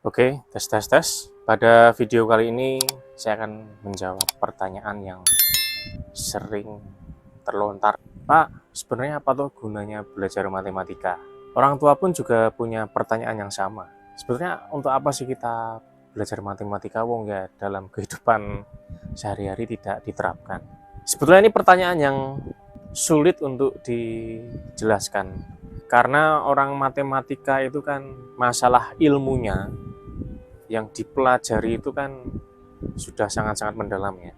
Oke, tes tes tes. Pada video kali ini saya akan menjawab pertanyaan yang sering terlontar. Pak, sebenarnya apa tuh gunanya belajar matematika? Orang tua pun juga punya pertanyaan yang sama. Sebenarnya untuk apa sih kita belajar matematika wong ya dalam kehidupan sehari-hari tidak diterapkan? Sebetulnya ini pertanyaan yang sulit untuk dijelaskan. Karena orang matematika itu kan masalah ilmunya yang dipelajari itu kan sudah sangat-sangat mendalam ya.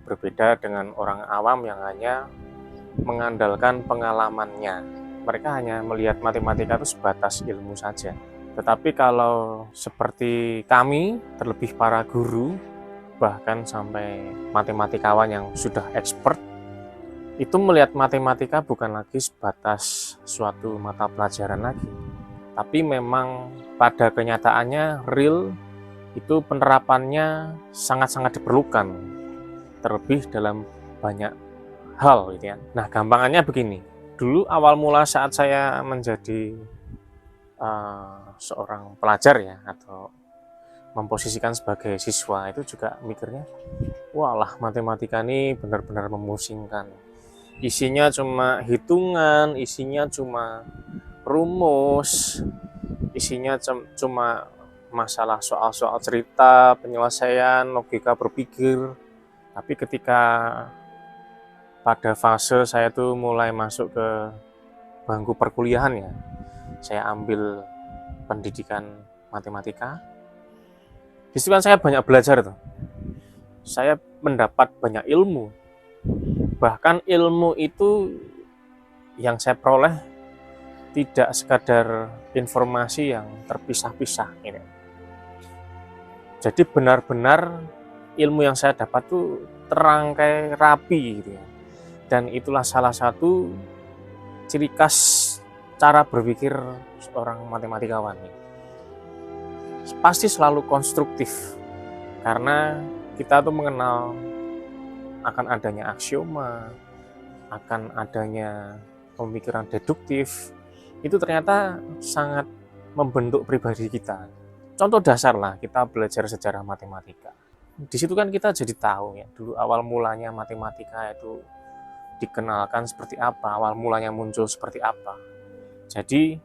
Berbeda dengan orang awam yang hanya mengandalkan pengalamannya. Mereka hanya melihat matematika itu sebatas ilmu saja. Tetapi kalau seperti kami, terlebih para guru, bahkan sampai matematikawan yang sudah expert, itu melihat matematika bukan lagi sebatas suatu mata pelajaran lagi. Tapi memang pada kenyataannya real itu penerapannya sangat-sangat diperlukan, terlebih dalam banyak hal gitu ya. Nah, gampangannya begini. Dulu awal mula saat saya menjadi seorang pelajar ya, atau memposisikan sebagai siswa, itu juga mikirnya, walah matematika ini benar-benar memusingkan. Isinya cuma hitungan, isinya cuma rumus, isinya cuma masalah soal-soal cerita, penyelesaian, logika berpikir. Tapi ketika pada fase saya tuh mulai masuk ke bangku perkuliahan ya, saya ambil pendidikan matematika. Di situ kan saya banyak belajar tuh. Saya mendapat banyak ilmu. Bahkan ilmu itu yang saya peroleh tidak sekadar informasi yang terpisah-pisah gitu. Jadi benar-benar ilmu yang saya dapat tuh terangkai rapi gitu ya. Dan itulah salah satu ciri khas cara berpikir seorang matematikawan. Pasti selalu konstruktif karena kita tuh mengenal akan adanya aksioma, akan adanya pemikiran deduktif. Itu ternyata sangat membentuk pribadi kita. Contoh dasar lah, kita belajar sejarah matematika. Di situ kan kita jadi tahu ya, dulu awal mulanya matematika itu dikenalkan seperti apa, awal mulanya muncul seperti apa. Jadi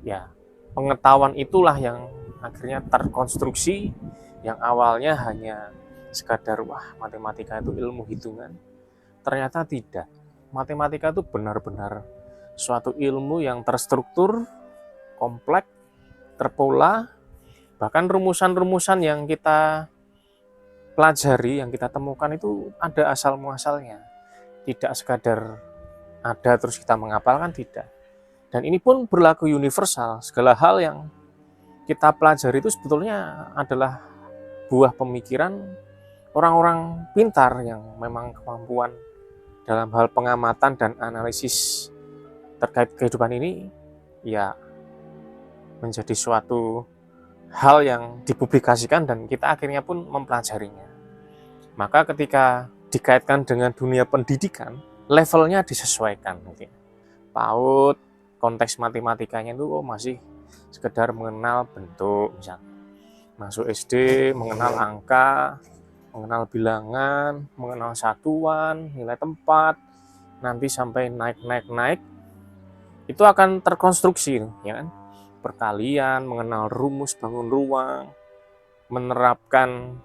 ya pengetahuan itulah yang akhirnya terkonstruksi, yang awalnya hanya sekadar wah matematika itu ilmu hitungan, ternyata tidak. Matematika itu benar-benar suatu ilmu yang terstruktur, kompleks, terpola, bahkan rumusan-rumusan yang kita pelajari, yang kita temukan itu ada asal muasalnya. Tidak sekadar ada terus kita menghafalkan, tidak. Dan ini pun berlaku universal. Segala hal yang kita pelajari itu sebetulnya adalah buah pemikiran orang-orang pintar yang memang kemampuan dalam hal pengamatan dan analisis terkait kehidupan ini ya menjadi suatu hal yang dipublikasikan dan kita akhirnya pun mempelajarinya. Maka ketika dikaitkan dengan dunia pendidikan, levelnya disesuaikan. PAUD, konteks matematikanya itu masih sekedar mengenal bentuk, misalnya. Masuk SD, mengenal angka, mengenal bilangan, mengenal satuan, nilai tempat, nanti sampai naik, itu akan terkonstruksi, ya kan? Perkalian, mengenal rumus bangun ruang, menerapkan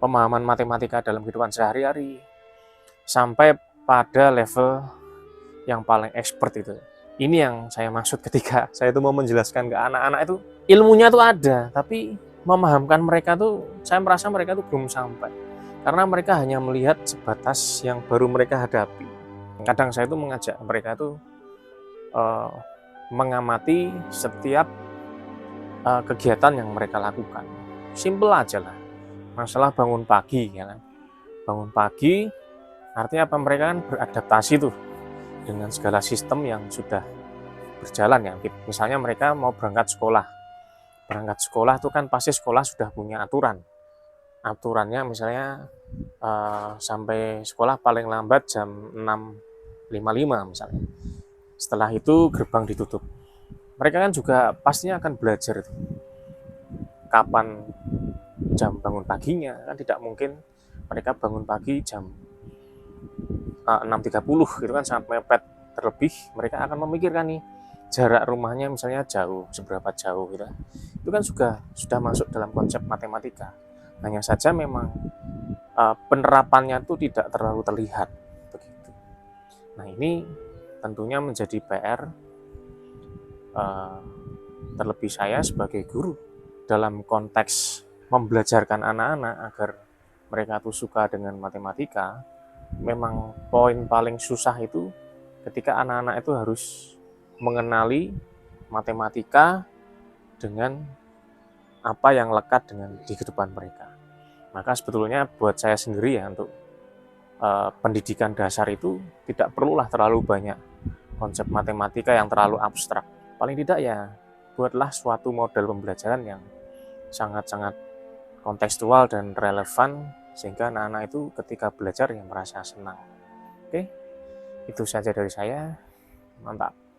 pemahaman matematika dalam kehidupan sehari-hari, sampai pada level yang paling expert itu. Ini yang saya maksud ketika saya itu mau menjelaskan ke anak-anak itu, ilmunya tuh ada, tapi memahamkan mereka tuh, saya merasa mereka tuh belum sampai. Karena mereka hanya melihat sebatas yang baru mereka hadapi. Kadang saya tuh mengajak mereka tuh mengamati setiap kegiatan yang mereka lakukan. Simple aja lah. Masalah bangun pagi, ya kan? Bangun pagi, artinya apa? Mereka kan beradaptasi tuh dengan segala sistem yang sudah berjalan ya. Misalnya mereka mau berangkat sekolah. Berangkat sekolah itu kan pasti sekolah sudah punya aturan. Aturannya misalnya sampai sekolah paling lambat jam 6.55 misalnya. Setelah itu gerbang ditutup. Mereka kan juga pastinya akan belajar itu. kapan jam bangun paginya. Kan tidak mungkin mereka bangun pagi jam 6.30, itu kan sangat mepet. Terlebih mereka akan memikirkan nih jarak rumahnya misalnya jauh, seberapa jauh gitu. Itu kan sudah masuk dalam konsep matematika. Hanya saja memang penerapannya itu tidak terlalu terlihat begitu. Nah, ini tentunya menjadi PR terlebih saya sebagai guru dalam konteks membelajarkan anak-anak agar mereka tuh suka dengan matematika. Memang poin paling susah itu ketika anak-anak itu harus mengenali matematika dengan apa yang lekat dengan di kehidupan mereka. Maka sebetulnya buat saya sendiri ya, untuk pendidikan dasar itu tidak perlulah terlalu banyak konsep matematika yang terlalu abstrak. Paling tidak ya buatlah suatu model pembelajaran yang sangat-sangat kontekstual dan relevan, sehingga anak-anak itu ketika belajar yang merasa senang. Oke, itu saja dari saya. Mantap.